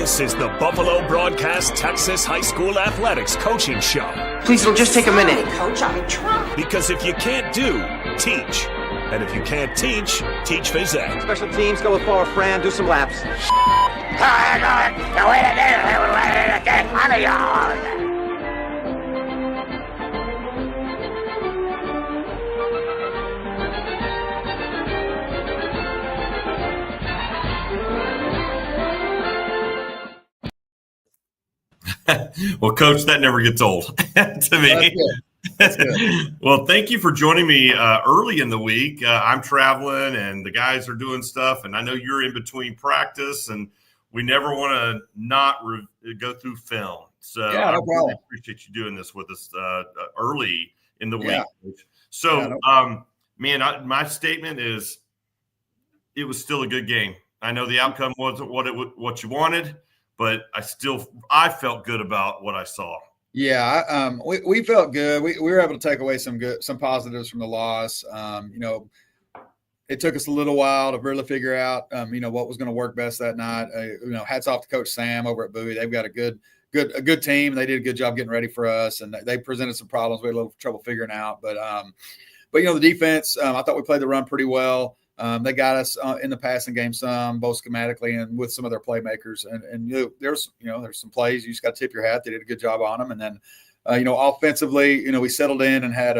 This is the Buffalo Broadcast Texas High School Athletics Coaching Show. Please, it'll just take a minute. Coach, I'm trying. Because if you can't do, teach. And if you can't teach phys ed. Special teams, go with forward Fran, do some laps. Well, Coach, that never gets old to me. That's good. Well, thank you for joining me early in the week. I'm traveling and the guys are doing stuff, and I know you're in between practice, and we never want to not go through film. So Yeah, no I really problem. appreciate you doing this with us early in the Yeah. week, Coach. So, Yeah, no my statement is it was still a good game. I know the outcome wasn't what you wanted, but I felt good about what I saw. Yeah, we felt good. We were able to take away some positives from the loss. It took us a little while to really figure out, what was going to work best that night. Hats off to Coach Sam over at Bowie. They've got a good team. They did a good job getting ready for us, and they presented some problems we had a little trouble figuring out. But the defense, I thought we played the run pretty well. They got us in the passing game some, both schematically and with some of their playmakers. And there's some plays you just got to tip your hat. They did a good job on them. And then, offensively, we settled in and had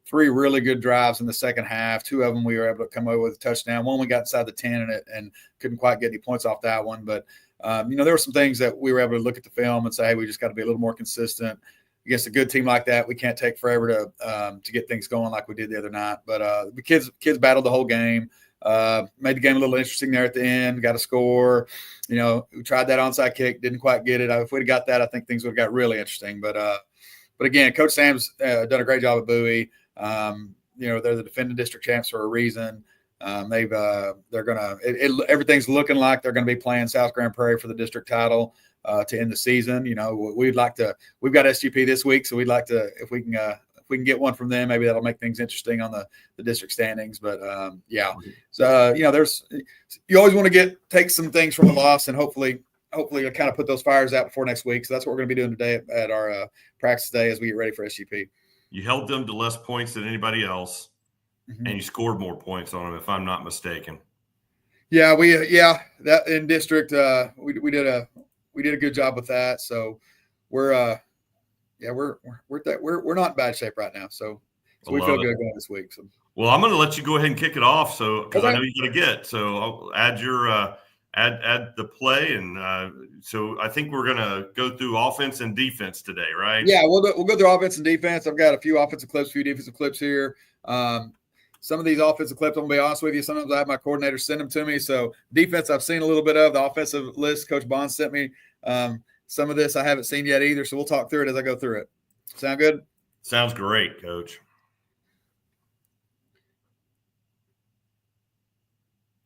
3 really good drives in the second half. 2 of them we were able to come away with a touchdown. One we got inside the 10 and couldn't quite get any points off that one. But, there were some things that we were able to look at the film and say, hey, we just got to be a little more consistent. Against a good team like that, we can't take forever to get things going like we did the other night. But the kids battled the whole game, made the game a little interesting there at the end, got a score. We tried that onside kick, didn't quite get it. If we'd have got that, I think things would have got really interesting. But again, Coach Sam's done a great job at Bowie. They're the defending district champs for a reason. Everything's looking like they're going to be playing South Grand Prairie for the district title to end the season. We've got SGP this week, so we'd like to, if we can get one from them, maybe that'll make things interesting on the district standings. But so you always want to take some things from the loss and hopefully kind of put those fires out before next week. So that's what we're going to be doing today at our practice day as we get ready for SGP. You held them to less points than anybody else, Mm-hmm. and you scored more points on them, if I'm not mistaken. Yeah, that in district we did a good job with that. So we're not in bad shape right now. So we feel good going this week. So. Well, I'm going to let you go ahead and kick it off. So because I Okay. know you got to get. So I'll add your add the play, and so I think we're going to go through offense and defense today, right? Yeah, we'll go through offense and defense. I've got a few offensive clips, a few defensive clips here. Some of these offensive clips, I'm going to be honest with you, sometimes I have my coordinator send them to me. So defense, I've seen a little bit of. The offensive list Coach Bond sent me. Some of this I haven't seen yet either. So we'll talk through it as I go through it. Sound good? Sounds great, Coach.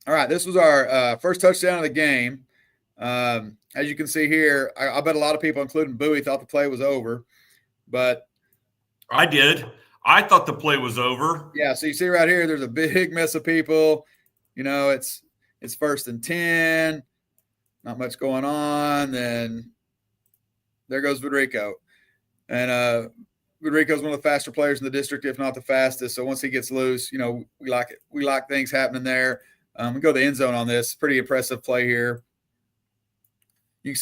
All right, this was our first touchdown of the game. As you can see here, I bet a lot of people, including Bowie, thought the play was over. But I did. I thought the play was over. yeah, so you see right here, there's a big mess of people. It's 1st and 10. Not much going on. Then there goes Vidrico. And Vidrico's one of the faster players in the district, if not the fastest. So once he gets loose, we like it. We like things happening there. We go to the end zone on this. Pretty impressive play here. You can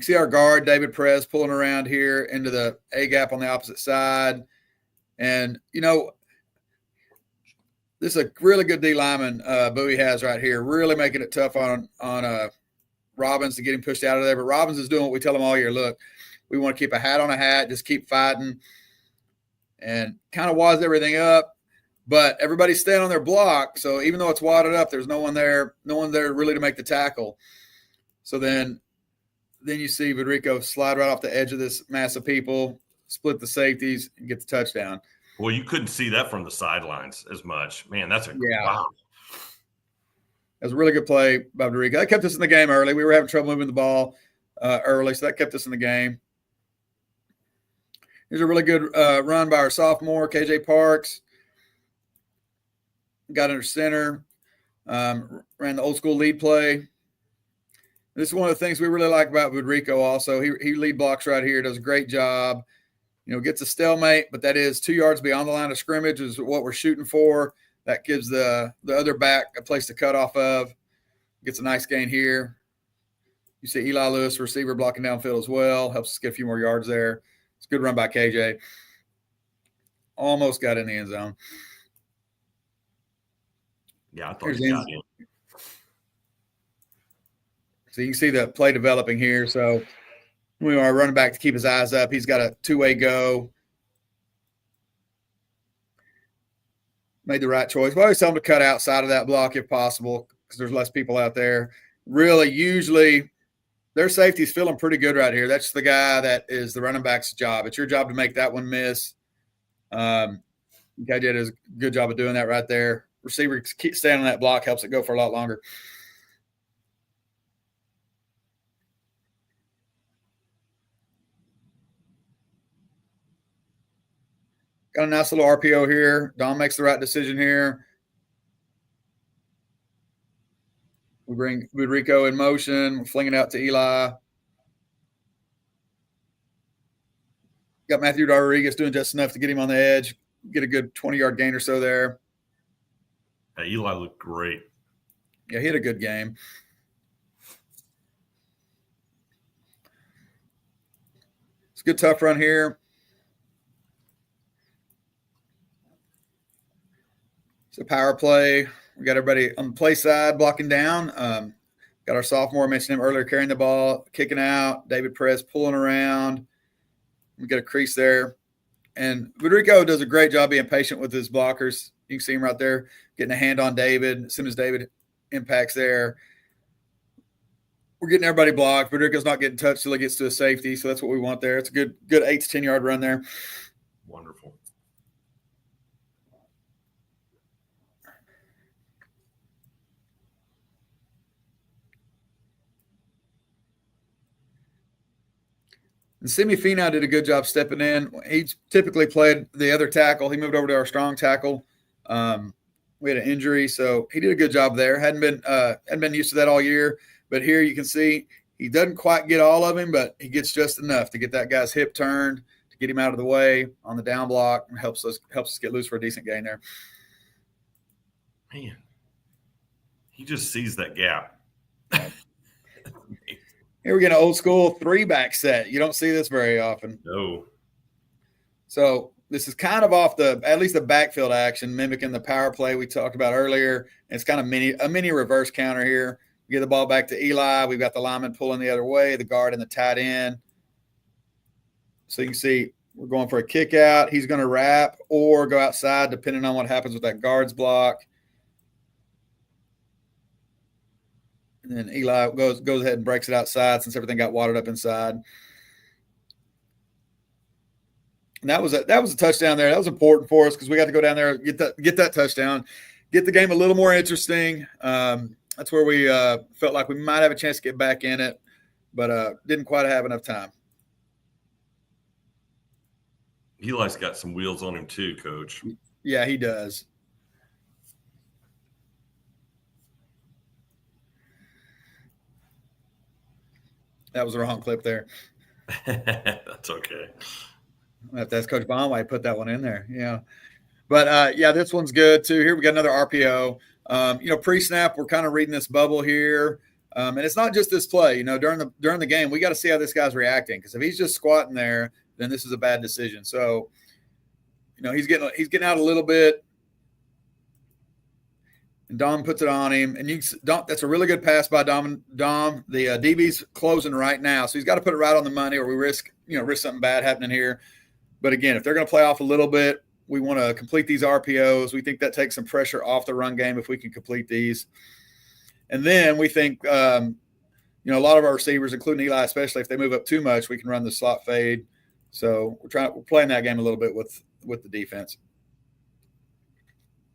see our guard, David Perez, pulling around here into the A gap on the opposite side. And, this is a really good D lineman Bowie has right here, really making it tough on Robbins to get him pushed out of there. But Robbins is doing what we tell him all year. Look, we want to keep a hat on a hat, just keep fighting, and kind of waz everything up. But everybody's staying on their block. So even though it's wadded up, there's no one there really to make the tackle. So then you see Vidrico slide right off the edge of this mass of people, split the safeties, and get the touchdown. Well, you couldn't see that from the sidelines as much. Man, that's wow. It was a really good play by Vidrico. That kept us in the game early. We were having trouble moving the ball early, so that kept us in the game. Here's a really good run by our sophomore, KJ Parks. Got under center, ran the old school lead play. This is one of the things we really like about Woodrico also. He lead blocks right here, does a great job. Gets a stalemate, but that is 2 yards beyond the line of scrimmage is what we're shooting for. That gives the other back a place to cut off of. Gets a nice gain here. You see Eli Lewis, receiver, blocking downfield as well. Helps us get a few more yards there. It's a good run by KJ. Almost got in the end zone. Yeah, I thought he got in. So you can see the play developing here. So we are running back to keep his eyes up. He's got a two-way go. Made the right choice. We always tell him to cut outside of that block if possible because there's less people out there. Really, usually their safety's feeling pretty good right here. That's the guy that is the running back's job. It's your job to make that one miss. KJ does a good job of doing that right there. Receiver keep staying on that block helps it go for a lot longer. Got a nice little RPO here. Dom makes the right decision here. We bring Woodrico in motion. We're flinging out to Eli. Got Matthew Rodriguez doing just enough to get him on the edge. Get a good 20-yard gain or so there. Hey, Eli looked great. Yeah, he had a good game. It's a good tough run here. It's a power play. We got everybody on the play side blocking down. Got our sophomore, I mentioned him earlier, carrying the ball, kicking out. David Perez pulling around. We got a crease there. And Woodrico does a great job being patient with his blockers. You can see him right there getting a hand on David. As soon as David impacts there, we're getting everybody blocked. Woodrico's not getting touched till he gets to a safety, so that's what we want there. It's a good 8 to 10-yard run there. Wonderful. And Simi Finau did a good job stepping in. He's typically played the other tackle. He moved over to our strong tackle. We had an injury, so he did a good job there. Hadn't been used to that all year, but here you can see he doesn't quite get all of him, but he gets just enough to get that guy's hip turned, to get him out of the way on the down block, and helps us get loose for a decent gain there. Man, he just sees that gap. Here we get an old school 3-back set. You don't see this very often. No. So this is kind of off at least the backfield action, mimicking the power play we talked about earlier. It's kind of a mini reverse counter here. We get the ball back to Eli. We've got the lineman pulling the other way, the guard and the tight end. So you can see we're going for a kick out. He's going to wrap or go outside depending on what happens with that guard's block. And then Eli goes ahead and breaks it outside since everything got watered up inside. And that was a touchdown there. That was important for us because we got to go down there, get that touchdown, get the game a little more interesting. That's where we felt like we might have a chance to get back in it, but didn't quite have enough time. Eli's got some wheels on him too, Coach. Yeah, he does. That was the wrong clip there. That's okay. That's Coach Baum why he put that one in there. Yeah. But, this one's good too. Here we got another RPO. Pre-snap, we're kind of reading this bubble here. And it's not just this play. During the game, we got to see how this guy's reacting because if he's just squatting there, then this is a bad decision. So, he's getting out a little bit. And Dom puts it on him. And that's a really good pass by Dom. The DB's closing right now. So he's got to put it right on the money or we risk something bad happening here. But again, if they're going to play off a little bit, we want to complete these RPOs. We think that takes some pressure off the run game if we can complete these. And then we think, a lot of our receivers, including Eli, especially if they move up too much, we can run the slot fade. So we're playing that game a little bit with the defense.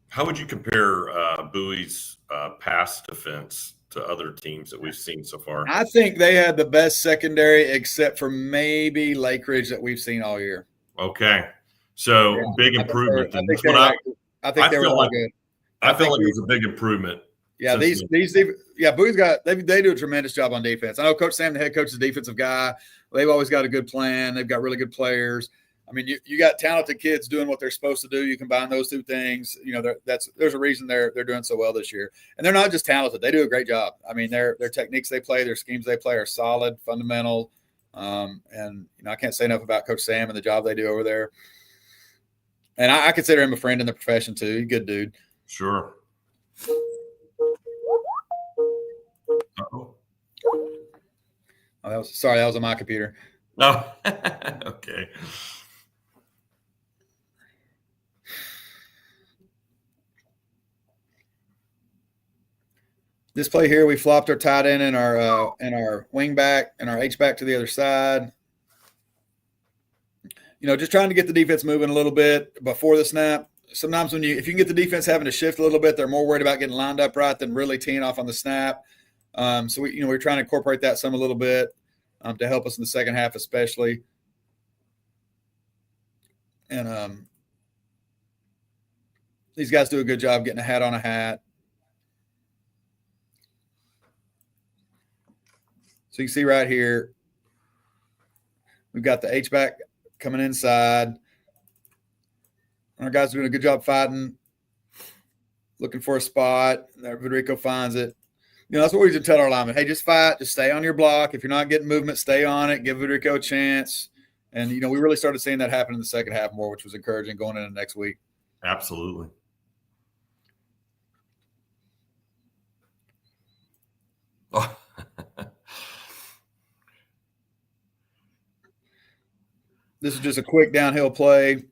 How would you compare Bowie's pass defense to other teams that we've seen so far? I think they had the best secondary except for maybe Lake Ridge that we've seen all year. Okay. So big improvement. I think they were all good. I felt like it was a big improvement. Yeah, Bowie's got they do a tremendous job on defense. I know Coach Sam, the head coach, is a defensive guy. They've always got a good plan. They've got really good players. I mean, you got talented kids doing what they're supposed to do. You combine those two things. You know, there's a reason they're doing so well this year. And they're not just talented; they do a great job. I mean, their techniques they play, their schemes they play are solid, fundamental. And you know, I can't say enough about Coach Sam and the job they do over there. And I consider him a friend in the profession too. He's a good dude. Sure. Uh-oh. Oh, that was on my computer. Oh, okay. This play here, we flopped our tight end and our wing back and our H back to the other side. You know, just trying to get the defense moving a little bit before the snap. Sometimes if you can get the defense having to shift a little bit, they're more worried about getting lined up right than really teeing off on the snap. So we're trying to incorporate that some a little bit to help us in the second half, especially. And these guys do a good job getting a hat on a hat. So you can see right here, we've got the H-back coming inside. Our guys are doing a good job fighting, looking for a spot. Federico finds it. You know, that's what we just tell our linemen. Hey, just fight. Just stay on your block. If you're not getting movement, stay on it. Give Federico a chance. And, you know, we really started seeing that happen in the second half more, which was encouraging going into next week. Absolutely. Oh. This is just a quick downhill play.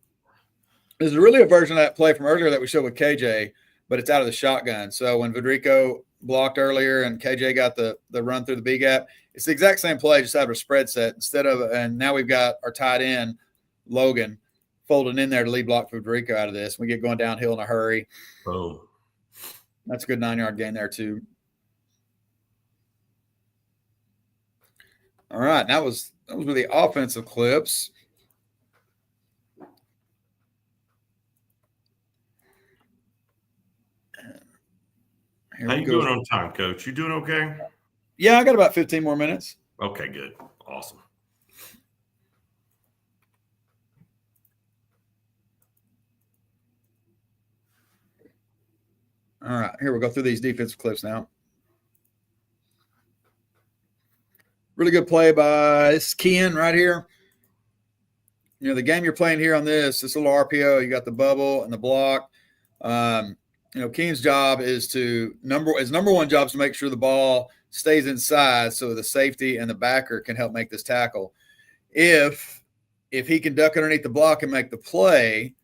This is really a version of that play from earlier that we showed with KJ, but it's out of the shotgun. So when Federico blocked earlier and KJ got the run through the B gap, it's the exact same play, just out of a spread set and now we've got our tight end, Logan, folding in there to lead block Federico out of this. We get going downhill in a hurry. Oh. That's a good 9-yard gain there too. All right, that was with the offensive clips. How you doing on time, Coach? You doing okay? Yeah, I got about 15 more minutes. Okay, good. Awesome. All right, here we'll go through these defensive clips now. Really good play by Kean right here. You know, the game you're playing here on this little RPO, you got the bubble and the block. You know, Kean's job is number one job is to make sure the ball stays inside so the safety and the backer can help make this tackle. If he can duck underneath the block and make the play,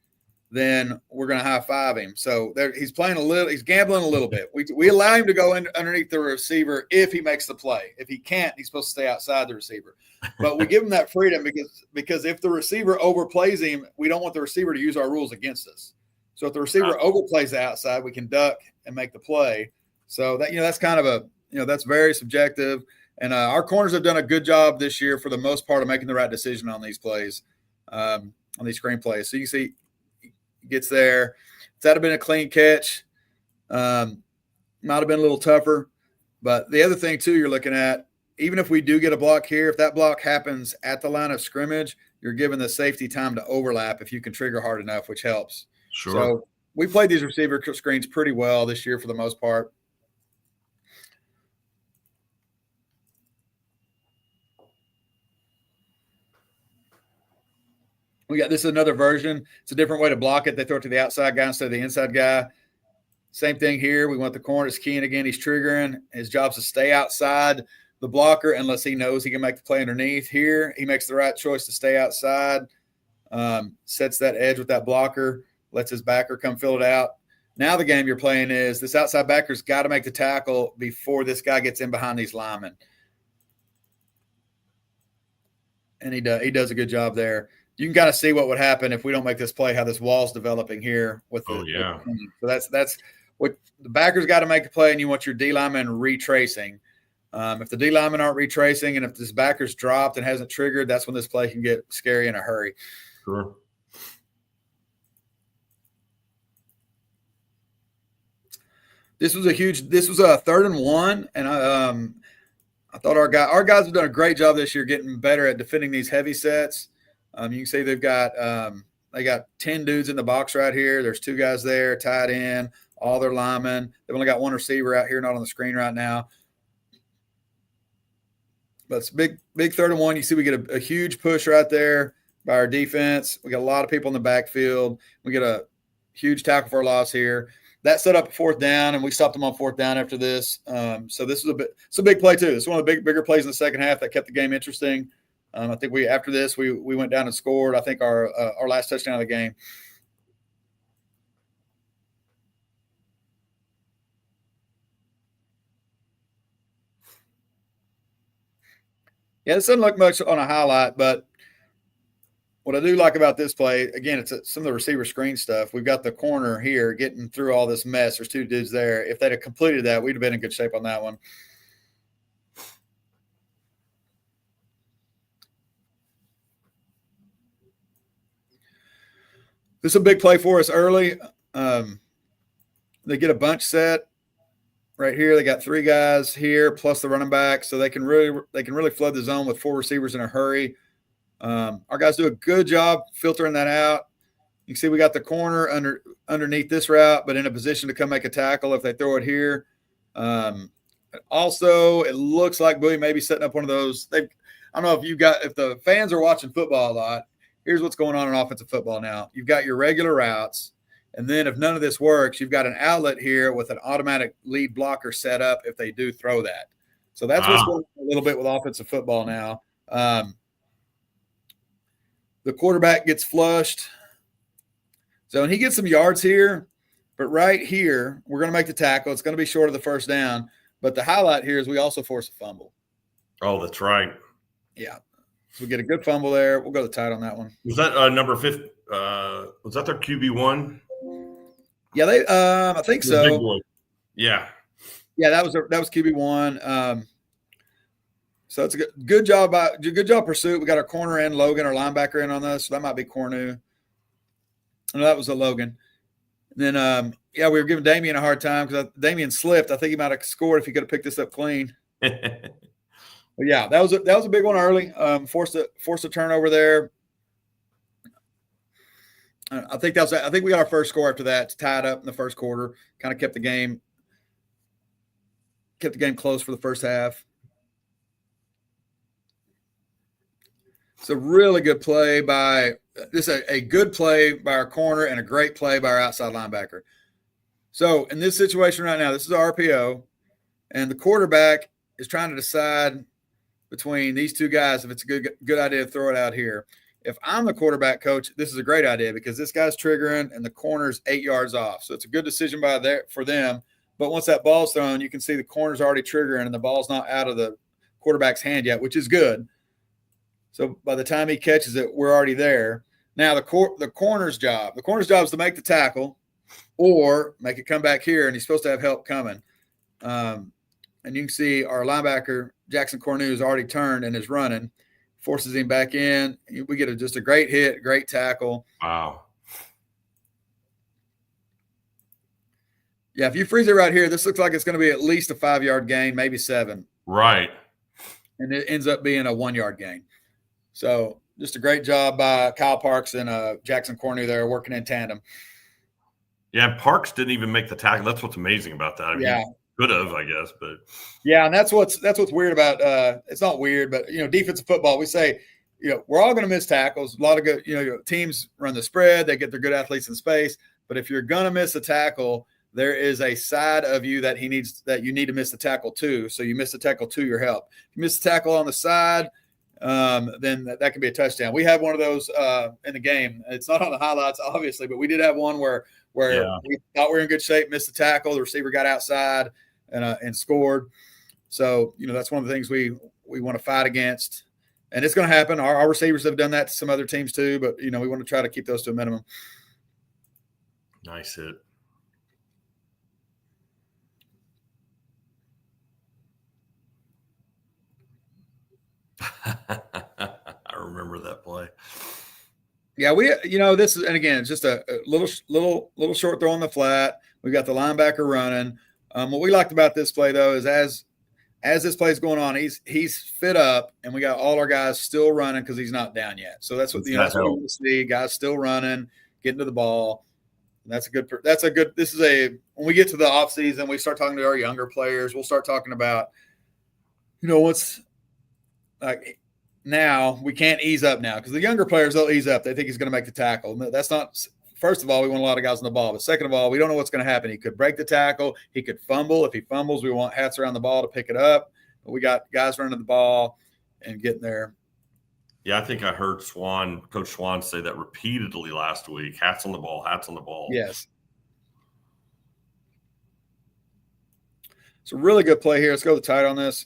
then we're going to high five him. So he's gambling a little bit. We allow him to go in underneath the receiver if he makes the play. If he can't, he's supposed to stay outside the receiver. But we give him that freedom because if the receiver overplays him, we don't want the receiver to use our rules against us. So if the receiver overplays the outside, we can duck and make the play. So that's kind of that's very subjective. And our corners have done a good job this year for the most part of making the right decision on these plays, on these screen plays. So you can see he gets there. If that had been a clean catch, might have been a little tougher. But the other thing, too, you're looking at, even if we do get a block here, if that block happens at the line of scrimmage, you're giving the safety time to overlap if you can trigger hard enough, which helps. Sure. So we played these receiver screens pretty well this year for the most part. This is another version. It's a different way to block it. They throw it to the outside guy instead of the inside guy. Same thing here. We want the corner. It's Kean again. He's triggering. His job's to stay outside the blocker unless he knows he can make the play underneath. Here, he makes the right choice to stay outside, sets that edge with that blocker, lets his backer come fill it out. Now the game you're playing is this outside backer's got to make the tackle before this guy gets in behind these linemen. And he does a good job there. You can kind of see what would happen if we don't make this play, how this wall's developing here with the so that's what the backers got to make a play, and you want your D lineman retracing. If the D linemen aren't retracing and if this backer's dropped and hasn't triggered, that's when this play can get scary in a hurry. Sure. This was a 3rd and 1, and I thought our guys have done a great job this year getting better at defending these heavy sets. You can see they got 10 dudes in the box right here. There's 2 guys there, tied in, all their linemen. They've only got 1 receiver out here, not on the screen right now. But it's big 3rd and 1. You see we get a huge push right there by our defense. We got a lot of people in the backfield. We get a huge tackle for a loss here. That set up a 4th down, and we stopped them on 4th down after this. So this is it's a big play too. It's one of the bigger plays in the second half that kept the game interesting. I think after this we went down and scored. I think our last touchdown of the game. Yeah, this doesn't look much on a highlight, but what I do like about this play, again, it's some of the receiver screen stuff. We've got the corner here getting through all this mess. There's 2 dudes there. If they'd have completed that, we'd have been in good shape on that one. This is a big play for us early. They get a bunch set right here. They got 3 guys here plus the running back, so they can really flood the zone with 4 receivers in a hurry. Our guys do a good job filtering that out. You can see we got the corner underneath this route, but in a position to come make a tackle if they throw it here. Also, it looks like Bowie may be setting up one of those. I don't know if the fans are watching football a lot. Here's what's going on in offensive football now. You've got your regular routes, and then if none of this works, you've got an outlet here with an automatic lead blocker set up if they do throw that. So that's what's going on a little bit with offensive football now. The quarterback gets flushed. So, and he gets some yards here, but right here, we're going to make the tackle. It's going to be short of the 1st down. But the highlight here is we also force a fumble. Oh, that's right. Yeah. So we get a good fumble there. We'll go to tight on that one. Was that number 5? Was that their QB1? Yeah, I think so. Big boy. Yeah. Yeah, that was QB1. So it's a good job pursuit. We got our corner in, Logan, our linebacker in on this. So that might be Cornu. No, that was a Logan. And then, we were giving Damian a hard time because Damian slipped. I think he might have scored if he could have picked this up clean. But yeah, that was a big one early. Forced a turnover there. I think we got our first score after that. It's tied up in the first quarter. Kind of kept the game close for the first half. It's a really good play a good play by our corner and a great play by our outside linebacker. So in this situation right now, this is RPO, and the quarterback is trying to decide between these 2 guys if it's a good idea to throw it out here. If I'm the quarterback coach, this is a great idea because this guy's triggering and the corner's 8 yards off. So it's a good decision for them. But once that ball's thrown, you can see the corner's already triggering and the ball's not out of the quarterback's hand yet, which is good. So by the time he catches it, we're already there. Now the corner's job is to make the tackle or make it come back here, and he's supposed to have help coming. And you can see our linebacker, Jackson Cornu, is already turned and is running, forces him back in. We get just a great hit, great tackle. Wow. Yeah, if you freeze it right here, this looks like it's going to be at least a 5-yard gain, maybe 7. Right. And it ends up being a 1-yard gain. So just a great job by Kyle Parks and Jackson Cornu there working in tandem. Yeah, Parks didn't even make the tackle. That's what's amazing about that. I mean, could have, I guess, but yeah, and that's what's weird about it's not weird, but defensive football, we say, we're all going to miss tackles. A lot of good, teams run the spread, they get their good athletes in space, but if you're going to miss a tackle, there is a side of you that you need to miss the tackle to. So you miss the tackle to your help. If you miss the tackle on the side, then that could be a touchdown. We had one of those in the game. It's not on the highlights, obviously, but we did have one where we thought we were in good shape, missed the tackle, the receiver got outside and scored. So, that's one of the things we want to fight against. And it's going to happen. Our receivers have done that to some other teams too, but, we want to try to keep those to a minimum. Nice hit. I remember that play. Yeah, this is, and again, it's just a little short throw on the flat. We got the linebacker running. What we liked about this play, though, is as this play is going on, he's fit up, and we got all our guys still running because he's not down yet. So that's what that's what we want to see. Guys still running, getting to the ball. And that's a good. This is when we get to the off season, we start talking to our younger players. We'll start talking about, what's like now. We can't ease up now because the younger players, they'll ease up. They think he's going to make the tackle. That's not. First of all, we want a lot of guys on the ball. But second of all, we don't know what's going to happen. He could break the tackle. He could fumble. If he fumbles, we want hats around the ball to pick it up. But we got guys running the ball and getting there. Yeah, I think I heard Coach Swan say that repeatedly last week. Hats on the ball, hats on the ball. Yes. It's a really good play here. Let's go to the tight on this.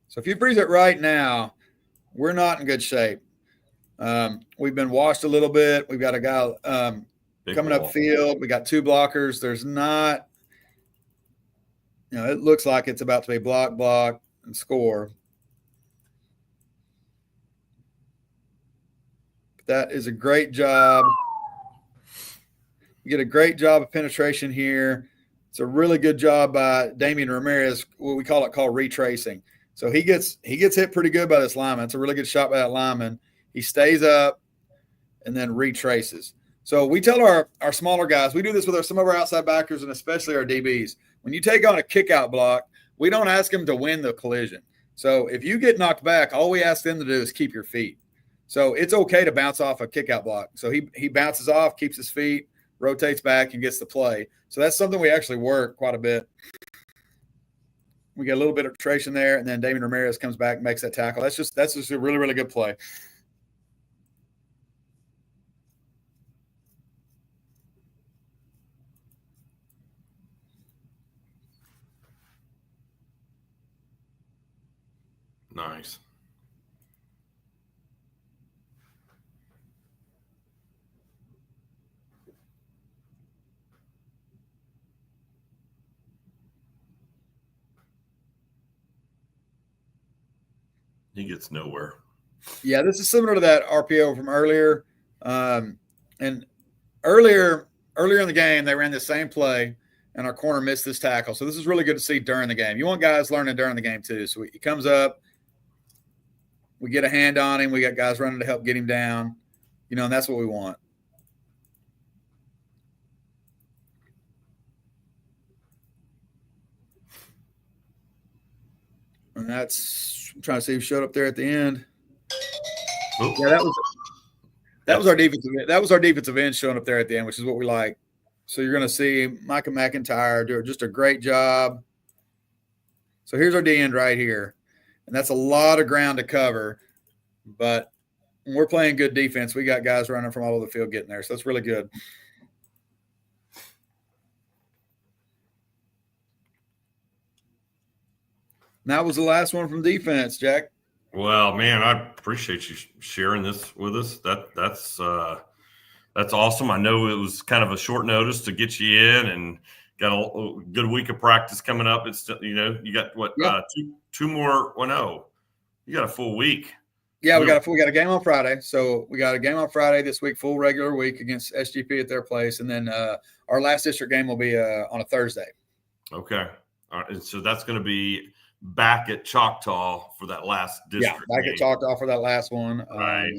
So if you freeze it right now, we're not in good shape. We've been washed a little bit. We've got a guy coming up field. We got two blockers. There's not, it looks like it's about to be block, and score. That is a great job. You get a great job of penetration here. It's a really good job by Damian Ramirez, what we call retracing. So he gets hit pretty good by this lineman. It's a really good shot by that lineman. He stays up and then retraces. So we tell our smaller guys, we do this with some of our outside backers and especially our DBs. When you take on a kick-out block, we don't ask them to win the collision. So if you get knocked back, all we ask them to do is keep your feet. So it's okay to bounce off a kick-out block. So he bounces off, keeps his feet, rotates back, and gets the play. So that's something we actually work quite a bit. We get a little bit of traction there, and then Damian Ramirez comes back and makes that tackle. That's just a really, really good play. Nice. He gets nowhere. Yeah, this is similar to that RPO from earlier. And earlier in the game, they ran the same play, and our corner missed this tackle. So this is really good to see during the game. You want guys learning during the game too. So he comes up, we get a hand on him. We got guys running to help get him down, and that's what we want. And I'm trying to see who showed up there at the end. Oop. Yeah, that was our defensive. That was our defensive end showing up there at the end, which is what we like. So you're going to see Micah McIntyre do just a great job. So here's our D end right here, and that's a lot of ground to cover. But when we're playing good defense, we got guys running from all over the field getting there. So that's really good. And that was the last one from defense, Jack. Well, man, I appreciate you sharing this with us. That's awesome. I know it was kind of a short notice to get you in, and got a good week of practice coming up. It's you got what two more. Well, no, you got a full week. Yeah, we got a game on Friday. So we got a game on Friday this week, full regular week against SGP at their place, and then our last district game will be on a Thursday. Okay, all right. And so that's going to be back at Choctaw for that last district. Yeah, back game. at Choctaw for that last one. Right.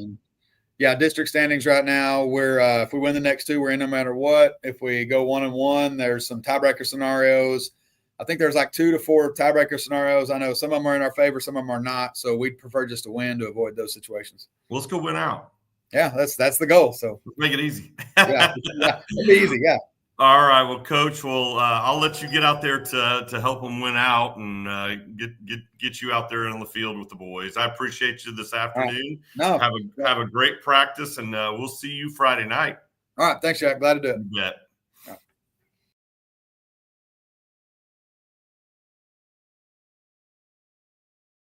District standings right now. We're if we win the next two, we're in no matter what. If we go 1-1, there's some tiebreaker scenarios. I think there's like 2 to 4 tiebreaker scenarios. I know some of them are in our favor, some of them are not. So we'd prefer just to win to avoid those situations. Well, let's go win out. Yeah, that's the goal. So let's make it easy. yeah, it'll be easy. Yeah. All right, well, Coach, I'll let you get out there to help them win out and get you out there on the field with the boys. I appreciate you this afternoon. No, have a great practice, and we'll see you Friday night. All right, thanks, Jack. Glad to do it. You bet.